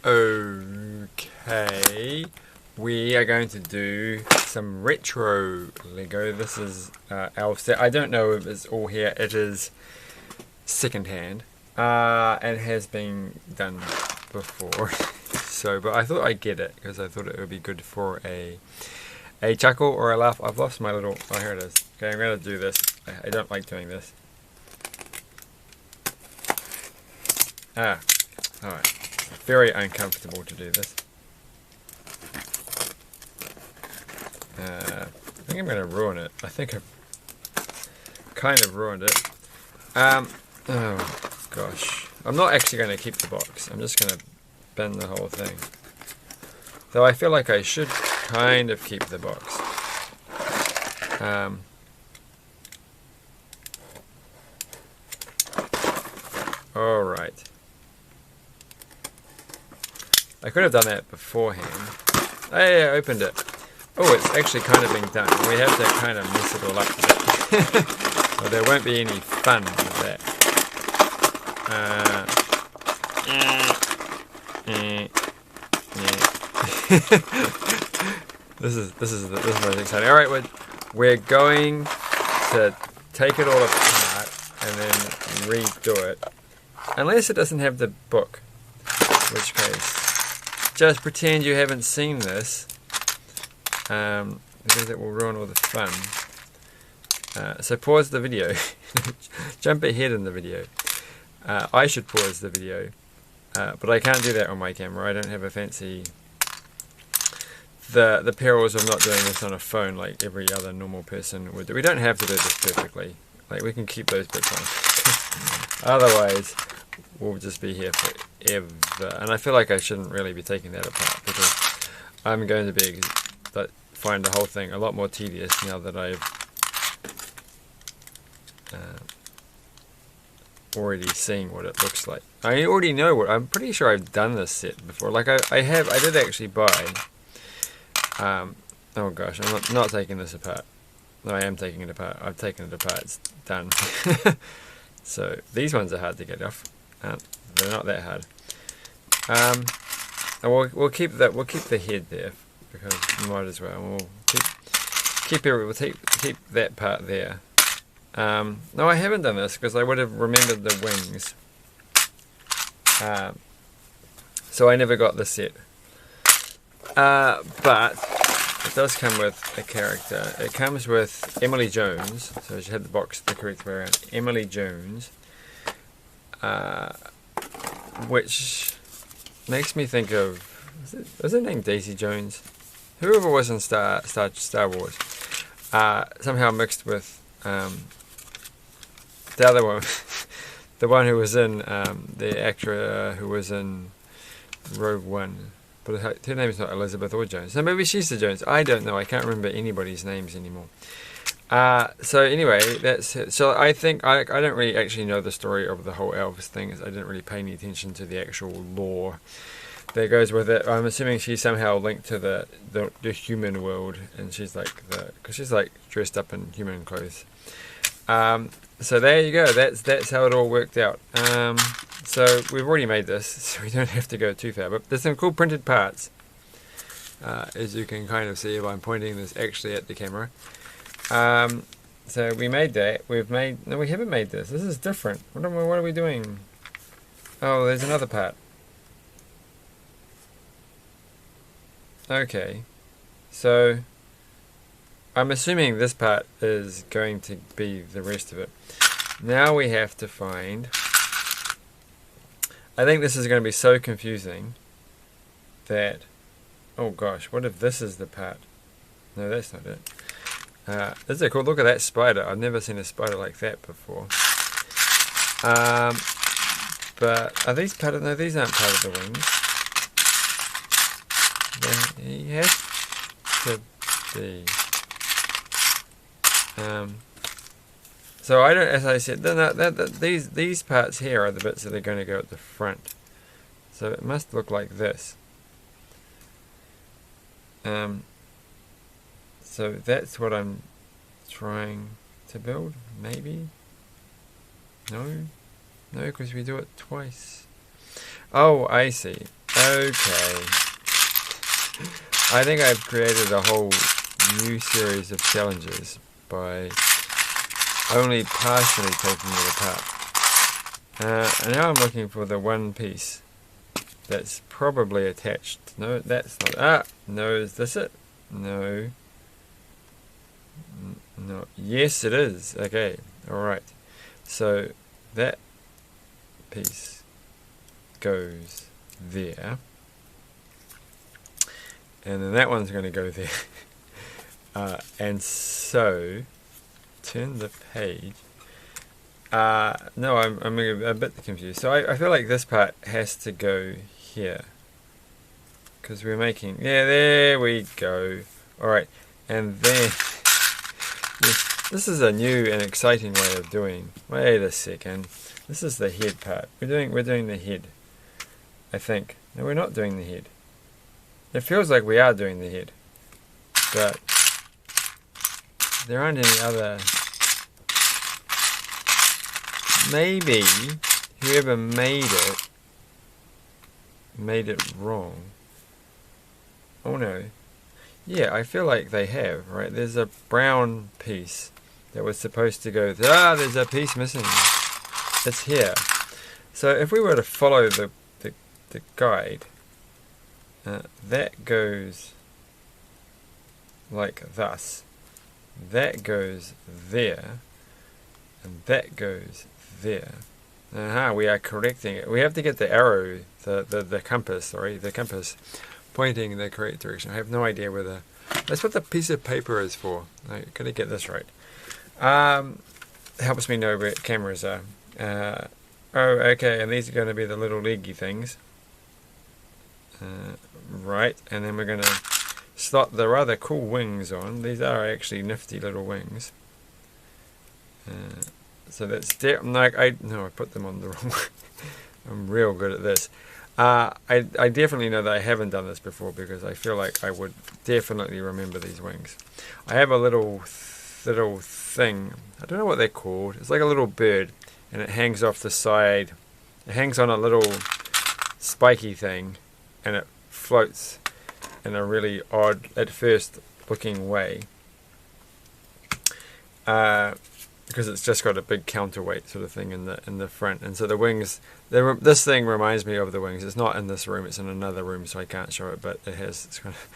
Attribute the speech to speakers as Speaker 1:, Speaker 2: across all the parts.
Speaker 1: Okay, we are going to do some retro Lego. This is Elves set. I don't know if it's all here. It is secondhand and has been done before. So, but I thought I'd get it because I thought it would be good for a chuckle or a laugh. I've lost my little. Oh, here it is. Okay, I'm going to do this. I don't like doing this. Alright. Very uncomfortable to do this. I think I'm going to ruin it. I think I've kind of ruined it. Oh gosh. I'm not actually going to keep the box. I'm just going to bend the whole thing. Though I feel like I should kind of keep the box. Alright. I could have done that beforehand. Oh yeah, I opened it. Oh, it's actually kind of being done. We have to kind of mess it all up a bit. Well, there won't be any fun with that. This is most exciting. All right, we're going to take it all apart and then redo it, unless it doesn't have the book, in which case just pretend you haven't seen this, because it will ruin all the fun. So pause the video. Jump ahead in the video. I should pause the video, but I can't do that on my camera. I don't have a fancy... The perils of not doing this on a phone like every other normal person would do. We don't have to do this perfectly. Like, we can keep those bits on. Otherwise, we'll just be here forever. And I feel like I shouldn't really be taking that apart, because I'm going to find the whole thing a lot more tedious now that I've already seen what it looks like. I already know what... I'm pretty sure I've done this set before. Like, I did actually buy... oh gosh, I'm not taking this apart. No, I am taking it apart. I've taken it apart. It's done. So these ones are hard to get off. They're not that hard. And we'll keep that. We'll keep the head there because we might as well. We'll keep that part there. No, I haven't done this because I would have remembered the wings. So I never got the set. But it does come with a character. It comes with Emily Jones. So she had the box the correct way around. Emily Jones, which makes me think of, was her name Daisy Jones? Whoever was in Star Wars. Somehow mixed with the other one, the one who was in the actor who was in Rogue One. But her name is not Elizabeth or Jones. So maybe she's the Jones. I don't know. I can't remember anybody's names anymore. So anyway, that's it. So I think I don't really actually know the story of the whole Elves thing. I didn't really pay any attention to the actual lore that goes with it. I'm assuming she's somehow linked to the human world, and she's like because she's like dressed up in human clothes. So there you go. That's how it all worked out. So we've already made this, so we don't have to go too far. But there's some cool printed parts, as you can kind of see if I'm pointing this actually at the camera. So we made that. No, we haven't made this. This is different. What are we doing? Oh, there's another part. Okay, so I'm assuming this part is going to be the rest of it. Now we have to find... I think this is going to be so confusing that... Oh gosh, what if this is the part? No, that's not it. This is cool. Look at that spider. I've never seen a spider like that before. But are these part of... No, these aren't part of the wings. He has to be... So I don't, as I said, these parts here are the bits that are going to go at the front. So it must look like this. So that's what I'm trying to build, maybe? No, because we do it twice. Oh, I see. Okay. I think I've created a whole new series of challenges by only partially taking it apart. And now I'm looking for the one piece that's probably attached. No, that's not. No, is this it? No. No. Yes, it is. Okay. Alright. So that piece goes there. And then that one's going to go there. And so, turn the page. No, I'm a bit confused. So I feel like this part has to go here. Because we're making... Yeah, there we go. Alright. And then... Yes, this is a new and exciting way of doing... Wait a second. This is the head part. We're doing the head. I think. No, we're not doing the head. It feels like we are doing the head. But... there aren't any other... Maybe whoever made it wrong. Oh no. Yeah, I feel like they have, right? There's a brown piece that was supposed to go... there's a piece missing. It's here. So if we were to follow the guide, that goes like thus. That goes there. And that goes there. We are correcting it. We have to get the arrow, the compass, the compass pointing in the correct direction. I have no idea whether... That's what the piece of paper is for. I've got to get this right. Helps me know where cameras are. Okay, and these are going to be the little leggy things. Right, and then we're going to slot the rather cool wings on. These are actually nifty little wings. So that's I put them on the wrong way. I'm real good at this. I definitely know that I haven't done this before because I feel like I would definitely remember these wings. I have a little thing. I don't know what they're called. It's like a little bird, and it hangs off the side. It hangs on a little spiky thing, and it floats in a really odd, at first, looking way. Because it's just got a big counterweight sort of thing in the front, and so the wings. This thing reminds me of the wings. It's not in this room; it's in another room, so I can't show it. But it's kind of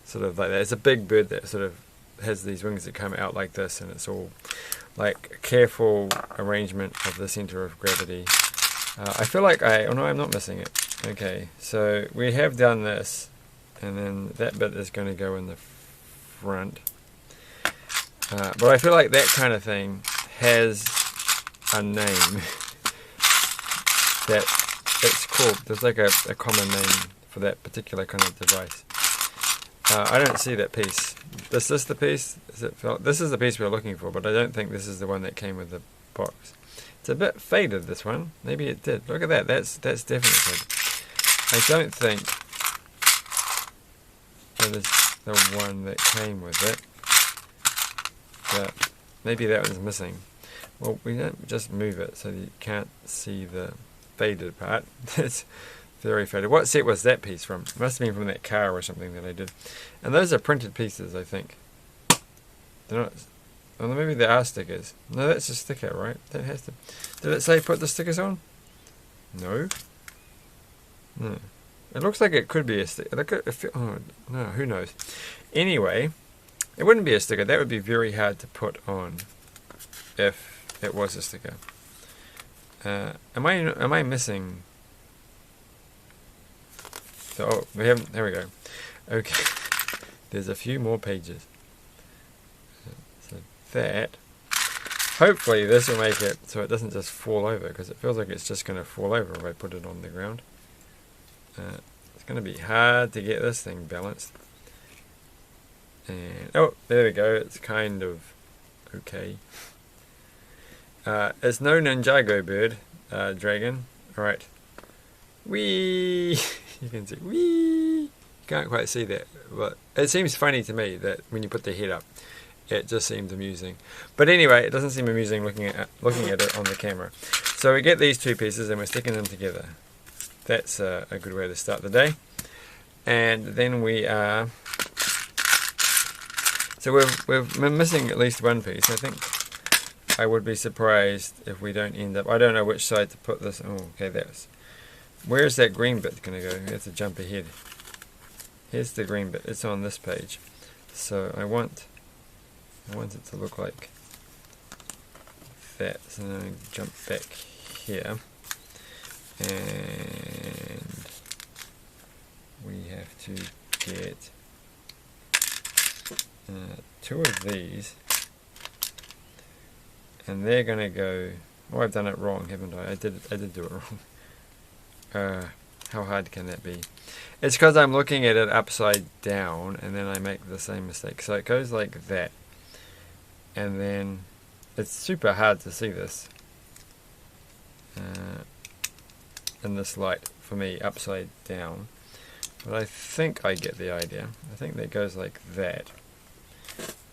Speaker 1: sort of like that. It's a big bird that sort of has these wings that come out like this, and it's all like careful arrangement of the center of gravity. I feel like oh no, I'm not missing it. Okay, so we have done this, and then that bit is going to go in the front. But I feel like that kind of thing has a name that it's called. There's like a common name for that particular kind of device. I don't see that piece. Is this the piece? This is the piece we're looking for, but I don't think this is the one that came with the box. It's a bit faded, this one. Maybe it did. Look at that. That's definitely faded. I don't think that is the one that came with it. But maybe that one's missing. Well, we don't just move it so you can't see the faded part. It's very faded. What set was that piece from? It must have been from that car or something that I did. And those are printed pieces, I think. They're not... Well, maybe they are stickers. No, that's a sticker, right? That has to... Did it say put the stickers on? No. No. It looks like it could be a sticker. Oh, no, who knows? Anyway, it wouldn't be a sticker. That would be very hard to put on if it was a sticker. Am I missing... Oh, we haven't... There we go. Okay. There's a few more pages. So that... Hopefully this will make it so it doesn't just fall over, because it feels like it's just going to fall over if I put it on the ground. It's going to be hard to get this thing balanced. And oh, there we go. It's kind of okay. It's no Ninjago bird, dragon. Alright. Whee! You can see. Whee! You can't quite see that, but it seems funny to me that when you put the head up, it just seems amusing. But anyway, it doesn't seem amusing looking at it on the camera. So we get these two pieces and we're sticking them together. that's a good way to start the day. And then we are, so we're missing at least one piece. I think I would be surprised if we don't end up, I don't know which side to put this. Oh, okay, where's that green bit going to go? We have to jump ahead. Here's the green bit. It's on this page. So I want it to look like that. So now I jump back here, and we have to get 2 of these, and they're going to go. Oh, I've done it wrong, haven't I? I did do it wrong. How hard can that be? It's because I'm looking at it upside down, and then I make the same mistake. So it goes like that, and then it's super hard to see this in this light for me upside down. But I think I get the idea. I think that goes like that,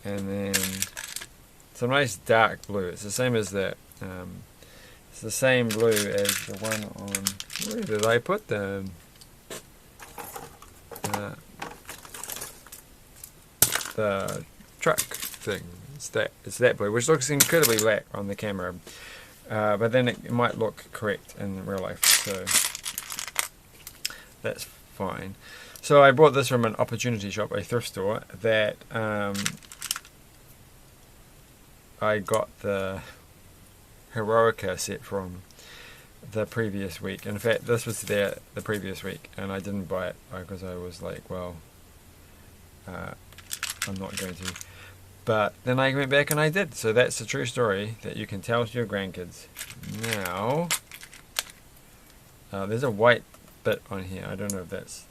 Speaker 1: and then it's a nice dark blue. It's the same as that. It's the same blue as the one on. Where did I put them? The truck thing. It's that blue, which looks incredibly black on the camera, but then it might look correct in real life. So that's fine. So I bought this from an opportunity shop, a thrift store that I got the Heroica set from the previous week. In fact, this was there the previous week, and I didn't buy it because I was like, well, I'm not going to. But then I went back and I did. So that's a true story that you can tell to your grandkids. Now, there's a white bit on here. I don't know if that's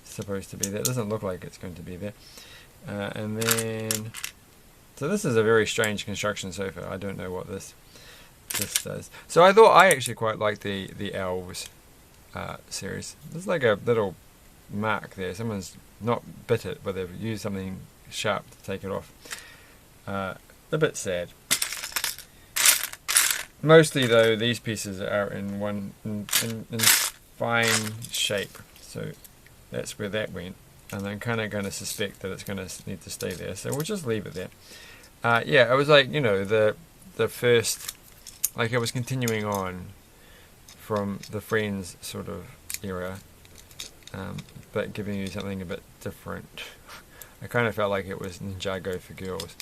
Speaker 1: supposed to be there. It doesn't look like it's going to be there. And then, so this is a very strange construction sofa. I don't know what this does. So I thought I actually quite liked the Elves series. There's like a little mark there. Someone's not bit it, but they've used something sharp to take it off. A bit sad. Mostly though, these pieces are in fine shape. So that's where that went. And I'm kind of going to suspect that it's going to need to stay there. So we'll just leave it there. Yeah, it was like, you know, the first, like it was continuing on from the Friends sort of era, but giving you something a bit different. I kind of felt like it was Ninjago for girls.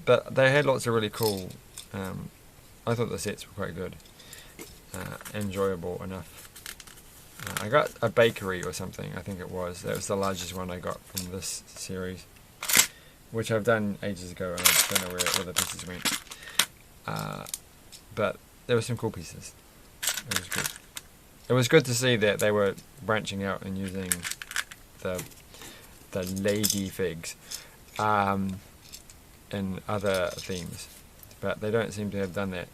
Speaker 1: But they had lots of really cool, I thought the sets were quite good, enjoyable enough. I got a bakery or something, I think it was. That was the largest one I got from this series, which I've done ages ago, and I don't know where the pieces went. But there were some cool pieces. It was good. It was good to see that they were branching out and using the lady figs in other themes, but they don't seem to have done that.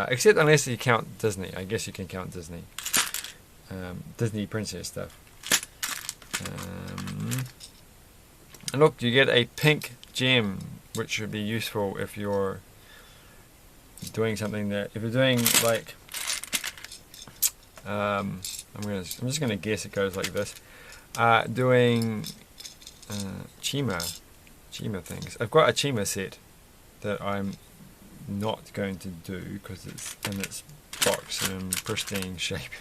Speaker 1: Except unless you count Disney. I guess you can count Disney. Disney princess stuff. And look, you get a pink gem, which would be useful if you're doing something that, if you're doing like, I'm just gonna guess it goes like this. Doing Chima things. I've got a Chima set that I'm not going to do because it's in its box and in pristine shape.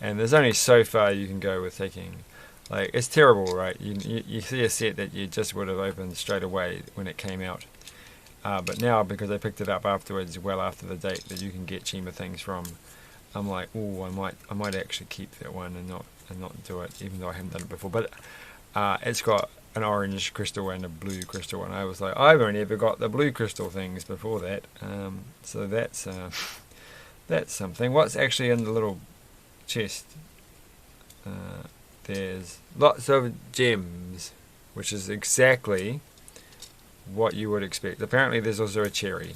Speaker 1: And there's only so far you can go with taking, like, it's terrible, right? You see a set that you just would have opened straight away when it came out, but now because I picked it up afterwards, well after the date that you can get Chima things from, I'm like, oh, I might actually keep that one and not do it, even though I haven't done it before. But it's got an orange crystal and a blue crystal, and I was like, I've only ever got the blue crystal things before that, so that's something. What's actually in the little chest? There's lots of gems, which is exactly what you would expect. Apparently there's also a cherry,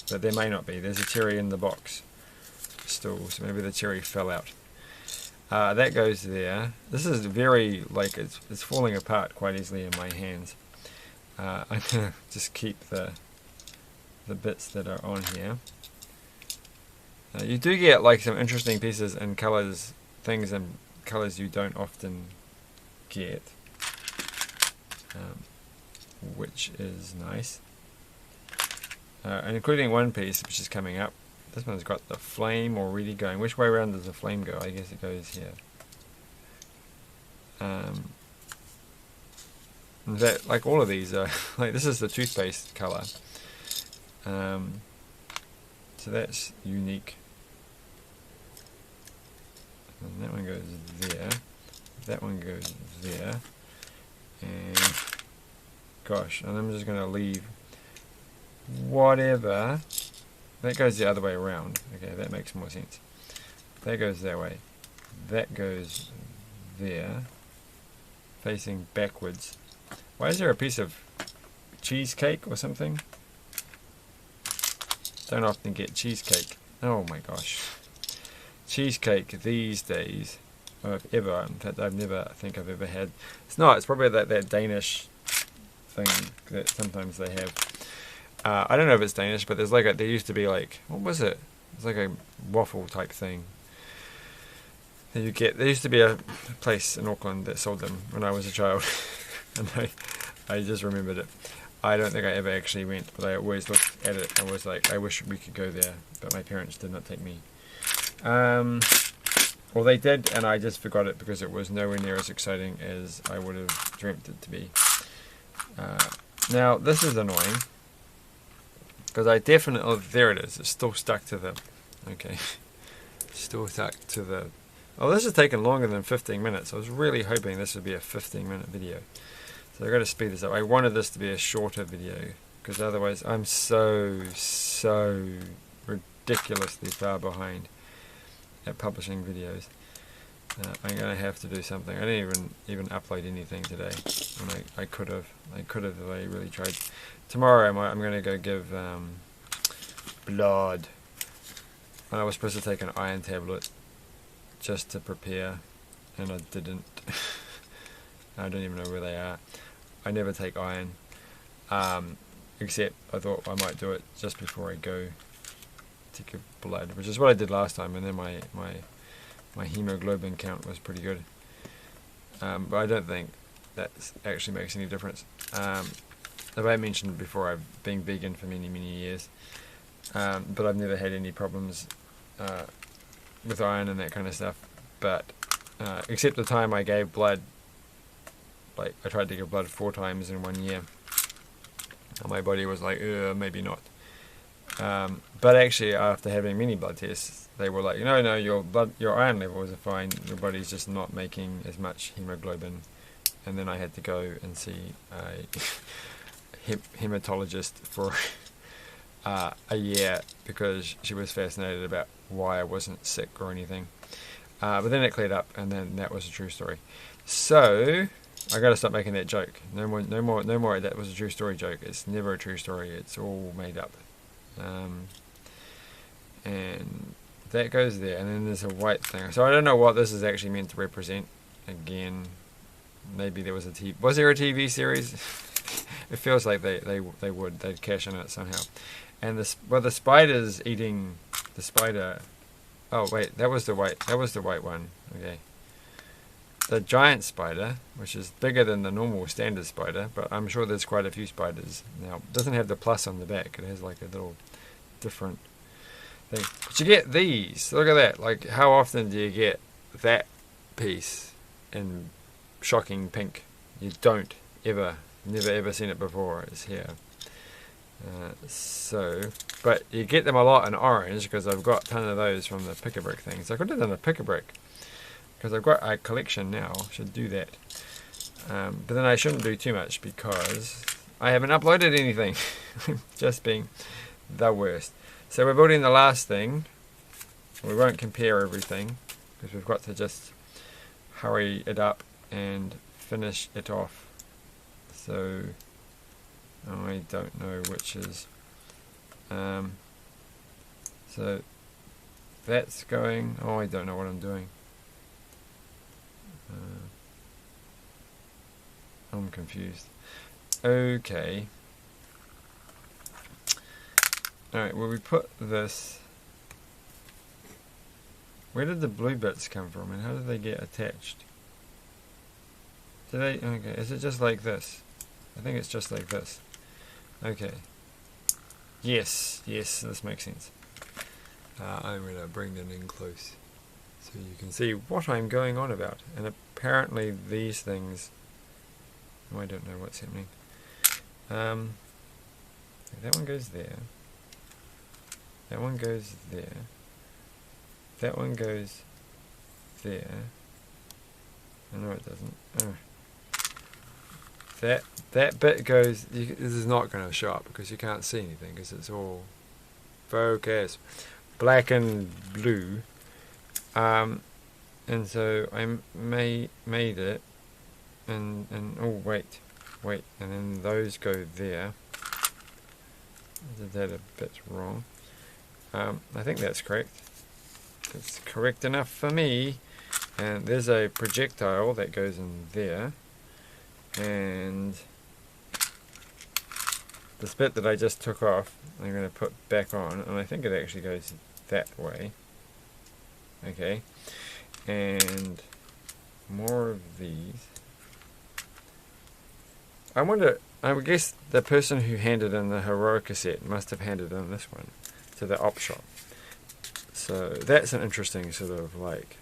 Speaker 1: but there may not be. There's a cherry in the box still, so maybe the cherry fell out. That goes there. This is very, like, it's falling apart quite easily in my hands. I'm going to just keep the bits that are on here. You do get like some interesting pieces and colors, things and colors you don't often get, which is nice. And including one piece which is coming up. This one's got the flame already going. Which way around does the flame go? I guess it goes here. In fact, like all of these are, like this is the toothpaste color. So that's unique. And that one goes there. That one goes there. And gosh, and I'm just going to leave whatever. That goes the other way around. Okay, that makes more sense. That goes that way. That goes there. Facing backwards. Why is there a piece of cheesecake or something? Don't often get cheesecake. Oh my gosh. Cheesecake these days, or if ever, in fact I've never, I think I've ever had. It's not, it's probably that Danish thing that sometimes they have. I don't know if it's Danish, but there's like there used to be like, what was it? It's like a waffle type thing that you get. There used to be a place in Auckland that sold them when I was a child, and I just remembered it. I don't think I ever actually went, but I always looked at it. I was like, I wish we could go there, but my parents did not take me. Well, they did, and I just forgot it because it was nowhere near as exciting as I would have dreamt it to be. Now, this is annoying. Because I definitely, oh, there it is. It's still stuck to the, okay. Still stuck to the, oh, this has taken longer than 15 minutes. I was really hoping this would be a 15-minute video. So I've got to speed this up. I wanted this to be a shorter video. Because otherwise I'm so ridiculously far behind at publishing videos. I'm going to have to do something. I didn't even upload anything today. And I could have if I really tried. Tomorrow I'm going to go give blood. And I was supposed to take an iron tablet just to prepare, and I didn't. I don't even know where they are. I never take iron, except I thought I might do it just before I go to give blood, which is what I did last time, and then my hemoglobin count was pretty good. But I don't think that actually makes any difference. As I mentioned before, I've been vegan for many years, but I've never had any problems with iron and that kind of stuff. But except the time I gave blood, like I tried to give blood 4 times in 1 year, and my body was like, maybe not. But actually, after having many blood tests, they were like, no, your iron levels are fine. Your body's just not making as much hemoglobin. And then I had to go and see a hematologist for a year because she was fascinated about why I wasn't sick or anything. But then it cleared up, and then that was a true story. So I got to stop making that joke. No more. That was a true story joke. It's never a true story. It's all made up. And that goes there, and then there's a white thing. So I don't know what this is actually meant to represent. Again, maybe there was was there a TV series? It feels like they'd cash in it somehow. And the spider's eating the spider. Oh wait, that was the white one. Okay. The giant spider, which is bigger than the normal standard spider, but I'm sure there's quite a few spiders. Now, it doesn't have the plus on the back. It has like a little different thing. But you get these. Look at that. Like, how often do you get that piece in shocking pink? You don't ever. Never ever seen it before. It's here. But you get them a lot in orange because I've got a ton of those from the pick-a-brick things. I could have done a pick-a-brick because I've got a collection now. I should do that. But then I shouldn't do too much because I haven't uploaded anything. Just being the worst. So we're building the last thing. We won't compare everything because we've got to just hurry it up and finish it off. So I don't know which is. So that's going. Oh, I don't know what I'm doing. I'm confused. Okay. Alright, well we put this Where did the blue bits come from, and how did they get attached? Okay, is it just like this? I think it's just like this. Okay. Yes, this makes sense. I'm going to bring them in close so you can see what I'm going on about. And apparently these things... Oh, I don't know what's happening. That one goes there. That one goes there. That one goes there. Oh, no, it doesn't. Oh. That bit goes... this is not going to show up because you can't see anything because it's all focus. Black and blue. And so I made it. And oh, wait. And then those go there. I did that a bit wrong. I think that's correct. It's correct enough for me. And there's a projectile that goes in there. And this bit that I just took off, I'm going to put back on. And I think it actually goes that way. Okay. And more of these. I wonder, I would guess the person who handed in the Heroic cassette must have handed in this one to the op shop. So that's an interesting sort of like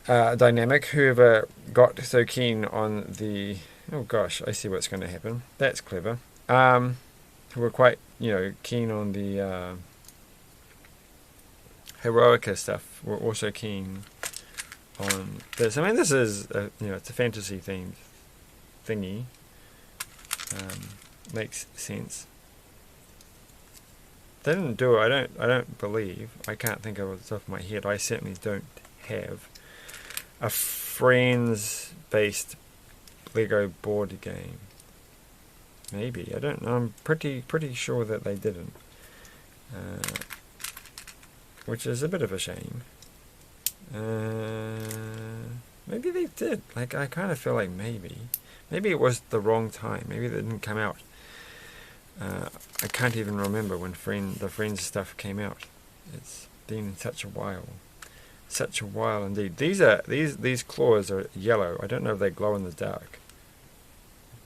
Speaker 1: dynamic. Whoever got so keen on the... Oh gosh, I see what's going to happen. That's clever. Who were quite, keen on the Heroica stuff, were also keen on this. I mean, this is, it's a fantasy themed thingy. Makes sense. They didn't do it. I don't believe. I can't think of it off the top of my head. I certainly don't have a Friends-based Lego board game. Maybe, I don't know. I'm pretty sure that they didn't, which is a bit of a shame. Maybe they did. Like, I kind of feel like maybe it was the wrong time. Maybe they didn't come out. I can't even remember when the Friends stuff came out. It's been such a while. Such a while indeed. These claws are yellow. I don't know if they glow in the dark.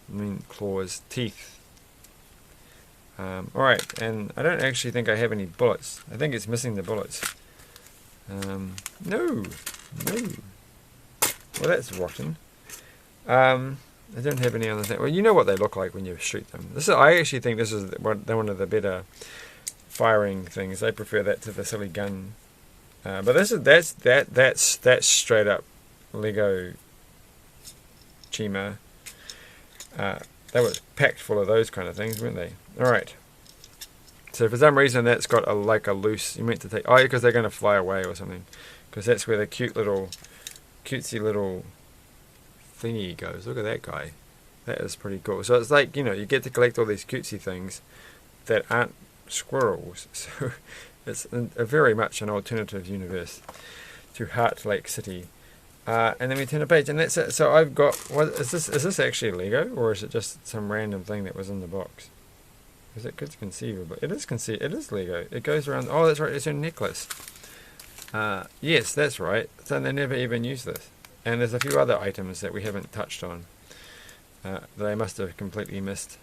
Speaker 1: I mean, claws, teeth. Alright, and I don't actually think I have any bullets. I think it's missing the bullets. No. Well, that's rotten. I don't have any other thing. Well, you know what they look like when you shoot them. I actually think this is one of the better firing things. I prefer that to the silly gun. But that's straight up Lego Chima. They was packed full of those kind of things, weren't they? All right. So for some reason that's got a loose. You meant to take. Oh, because they're going to fly away or something. Because that's where the cutesy little thingy goes. Look at that guy. That is pretty cool. So it's like, you get to collect all these cutesy things that aren't squirrels. So it's a very much an alternative universe to Heart Lake City. And then we turn a page, and that's it. So I've got... What is this? Is this actually Lego, or is it just some random thing that was in the box? Is it conceivable? It is Lego. It goes around... Oh, that's right. It's a necklace. Yes, that's right. So they never even use this. And there's a few other items that we haven't touched on that I must have completely missed.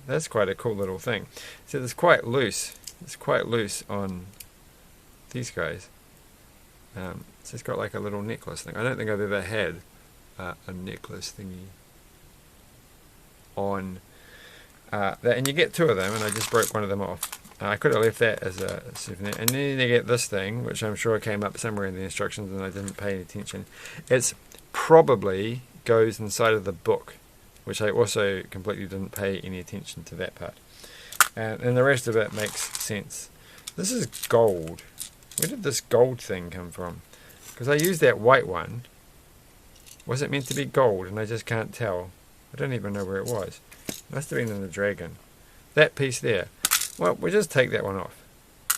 Speaker 1: That's quite a cool little thing. So it's quite loose. It's quite loose on these guys. So it's got like a little necklace thing. I don't think I've ever had a necklace thingy on that. And you get two of them, and I just broke one of them off. I could have left that as a souvenir. And then you get this thing, which I'm sure came up somewhere in the instructions and I didn't pay any attention. It's probably goes inside of the book, which I also completely didn't pay any attention to that part. And the rest of it makes sense. This is gold. Where did this gold thing come from? Because I used that white one. Was it meant to be gold? And I just can't tell. I don't even know where it was. It must have been in the dragon. That piece there. Well, we'll just take that one off.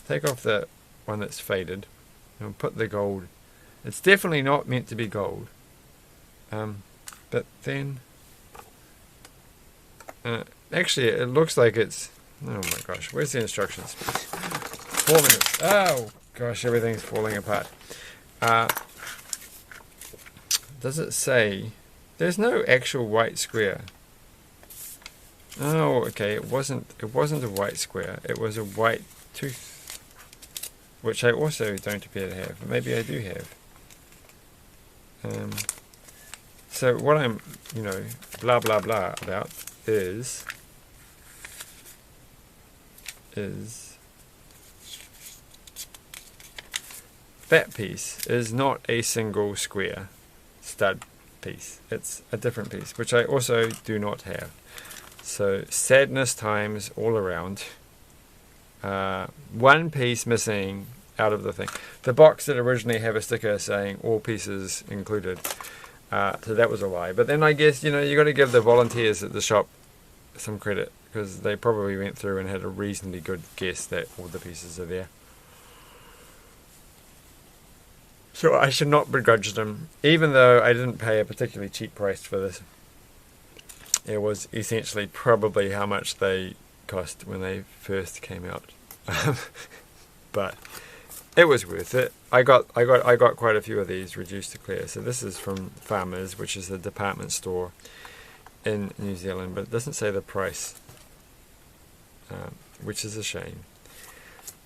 Speaker 1: Take off the one that's faded. And we'll put the gold. It's definitely not meant to be gold. But then... actually, it looks like it's... Oh my gosh, where's the instructions? 4 minutes. Oh, Gosh, everything's falling apart. Does it say... There's no actual white square. Oh, okay, it wasn't a white square. It was a white tooth, which I also don't appear to have. But maybe I do have. So what I'm, blah blah blah about is that piece is not a single square stud piece. It's a different piece, which I also do not have. So sadness times all around. One piece missing out of the thing. The box did originally have a sticker saying all pieces included. So that was a lie. But then I guess, you got to give the volunteers at the shop some credit, because they probably went through and had a reasonably good guess that all the pieces are there. So I should not begrudge them, even though I didn't pay a particularly cheap price for this. It was essentially probably how much they cost when they first came out. But it was worth it. I got quite a few of these reduced to clear. So this is from Farmers, which is a department store in New Zealand, but it doesn't say the price, which is a shame.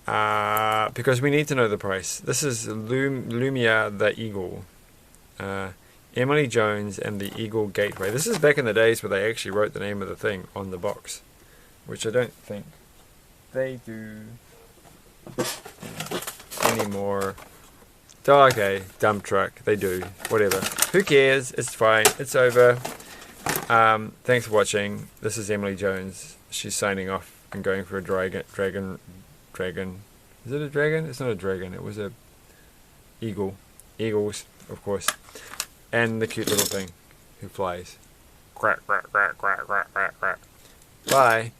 Speaker 1: Because we need to know the price. This is Lumia the Eagle. Emily Jones and the Eagle Gateway. This is back in the days where they actually wrote the name of the thing on the box, which I don't think they do anymore. Oh, okay, dump truck. They do. Whatever. Who cares? It's fine. It's over. Thanks for watching. This is Emily Jones. She's signing off and going for a dragon. Is it a dragon? It's not a dragon. It was a eagle. Eagles, of course. And the cute little thing who flies. Quack, quack, quack, quack, quack, quack, quack. Bye.